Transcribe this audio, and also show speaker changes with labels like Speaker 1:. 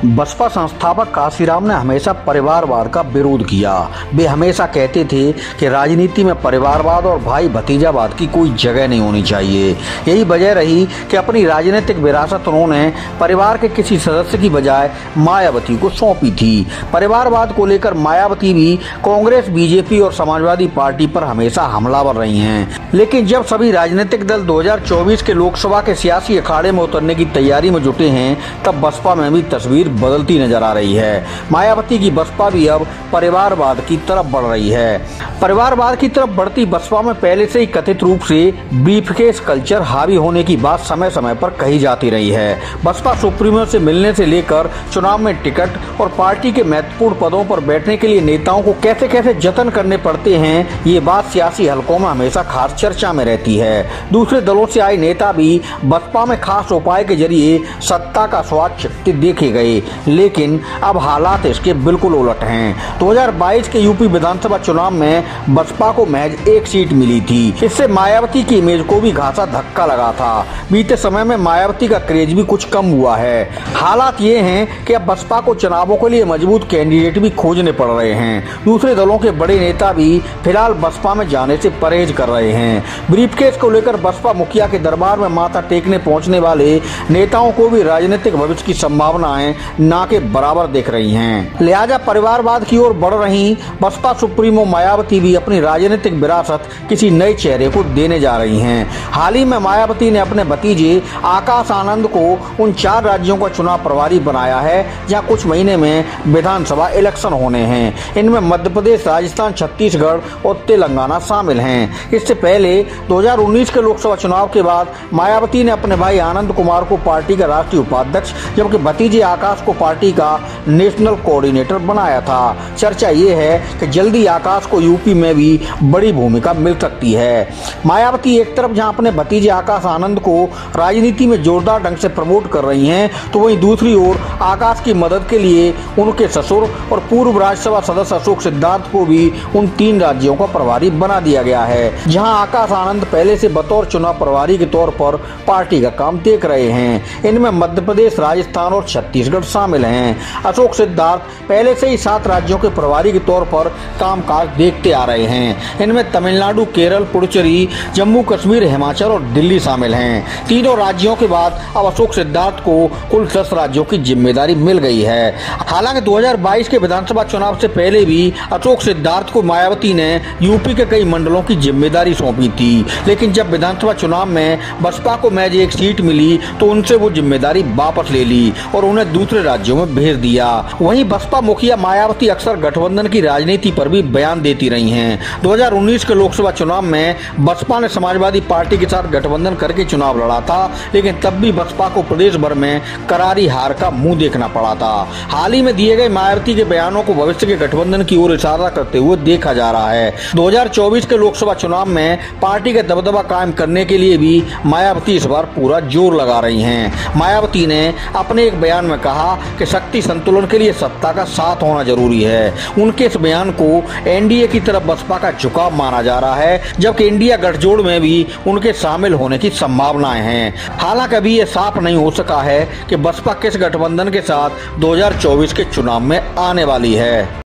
Speaker 1: बसपा संस्थापक काशीराम ने हमेशा परिवारवाद का विरोध किया। वे हमेशा कहते थे कि राजनीति में परिवारवाद और भाई भतीजावाद की कोई जगह नहीं होनी चाहिए। यही वजह रही कि अपनी राजनीतिक विरासत उन्होंने परिवार के किसी सदस्य की बजाय मायावती को सौंपी थी। परिवारवाद को लेकर मायावती भी कांग्रेस, बीजेपी और समाजवादी पार्टी पर हमेशा हमलावर रही हैं। लेकिन जब सभी राजनीतिक दल 2024 के लोकसभा के सियासी अखाड़े में उतरने की तैयारी में जुटे हैं, तब बसपा में भी तस्वीर बदलती नजर आ रही है। मायावती की बसपा भी अब परिवारवाद की तरफ बढ़ रही है। परिवारवाद की तरफ बढ़ती बसपा में पहले से ही कथित रूप से ब्रीफकेस कल्चर हावी होने की बात समय समय पर कही जाती रही है। बसपा सुप्रीमो से मिलने से लेकर चुनाव में टिकट और पार्टी के महत्वपूर्ण पदों पर बैठने के लिए नेताओं को कैसे कैसे जतन करने पड़ते हैं, ये बात सियासी हलकों में हमेशा खास चर्चा में रहती है। दूसरे दलों से आए नेता भी बसपा में खास उपाय के जरिए सत्ता का स्वाद चखते देखे गए, लेकिन अब हालात इसके बिल्कुल उलट हैं। 2022 के यूपी विधानसभा चुनाव में बसपा को महज एक सीट मिली थी। इससे मायावती की इमेज को भी घासा धक्का लगा था। बीते समय में मायावती का क्रेज भी कुछ कम हुआ है। हालात ये हैं कि अब बसपा को चुनावों के लिए मजबूत कैंडिडेट भी खोजने पड़ रहे हैं। दूसरे दलों के बड़े नेता भी फिलहाल बसपा में जाने से परहेज कर रहे हैं। ब्रीफकेस को लेकर बसपा मुखिया के दरबार में माथा टेकने पहुंचने वाले नेताओं को भी राजनीतिक भविष्य की संभावनाएं ना के बराबर दिख रही हैं। लिहाजा परिवारवाद की ओर बढ़ रही बसपा सुप्रीमो मायावती भी अपनी राजनीतिक विरासत किसी नए चेहरे को देने जा रही हैं। हाल ही में मायावती ने अपने भतीजे आकाश आनंद को उन 4 राज्यों का चुनाव प्रभारी बनाया है जहां कुछ महीने में विधानसभा इलेक्शन होने हैं। इनमें मध्य प्रदेश, राजस्थान, छत्तीसगढ़ और तेलंगाना शामिल हैं। इससे पहले 2019 के लोकसभा चुनाव के बाद मायावती ने अपने भाई आनंद कुमार को पार्टी का राष्ट्रीय उपाध्यक्ष, जबकि भतीजे आकाश को पार्टी का नेशनल कोऑर्डिनेटर बनाया था। चर्चा ये है कि जल्दी आकाश को यूपी में भी बड़ी भूमिका मिल सकती है। मायावती एक तरफ जहां अपने भतीजे आकाश आनंद को राजनीति में जोरदार ढंग से प्रमोट कर रही हैं, तो वहीं दूसरी ओर आकाश की मदद के लिए उनके ससुर और पूर्व राज्यसभा सदस्य अशोक सिद्धार्थ को भी उन 3 राज्यों का प्रभारी बना दिया गया है, जहां आकाश आनंद पहले से बतौर चुनाव प्रभारी के तौर पर पार्टी का काम देख रहे हैं। इनमें मध्य प्रदेश, राजस्थान और छत्तीसगढ़ शामिल हैं। अशोक सिद्धार्थ पहले से ही 7 राज्यों के प्रभारी के तौर पर कामकाज देखते आ रहे हैं। इनमें तमिलनाडु, केरल, पुडुचेरी, जम्मू कश्मीर, हिमाचल और दिल्ली शामिल हैं। तीनों राज्यों के बाद अब अशोक सिद्धार्थ को कुल 10 राज्यों की जिम्मेदारी मिल गई है। हालांकि 2022 के विधानसभा चुनाव से पहले भी अशोक सिद्धार्थ को मायावती ने यूपी के कई मंडलों की जिम्मेदारी सौंपी थी, लेकिन जब विधानसभा चुनाव में बसपा को महज एक सीट मिली तो उनसे वो जिम्मेदारी वापस ले ली और उन्हें दूसरे राज्यों में भेज दिया। वहीं बसपा मुखिया मायावती अक्सर गठबंधन की राजनीति पर भी बयान देती रही हैं। 2019 के लोकसभा चुनाव में बसपा ने समाजवादी पार्टी के साथ गठबंधन करके चुनाव लड़ा था, लेकिन तब भी बसपा को प्रदेश भर में करारी हार का मुंह देखना पड़ा था। हाल ही में दिए गए मायावती के बयानों को भविष्य के गठबंधन की ओर इशारा करते हुए देखा जा रहा है। 2024 के लोकसभा चुनाव में पार्टी का दबदबा कायम करने के लिए भी मायावती इस बार पूरा जोर लगा रही हैं। मायावती ने अपने एक बयान में कहा कि शक्ति संतुलन के लिए सत्ता का साथ होना जरूरी है। उनके इस बयान को एनडीए की तरफ बसपा का झुकाव माना जा रहा है, जबकि इंडिया गठजोड़ में भी उनके शामिल होने की संभावनाएं हैं। हालांकि अभी ये साफ नहीं हो सका है कि बसपा किस गठबंधन के साथ 2024 के चुनाव में आने वाली है।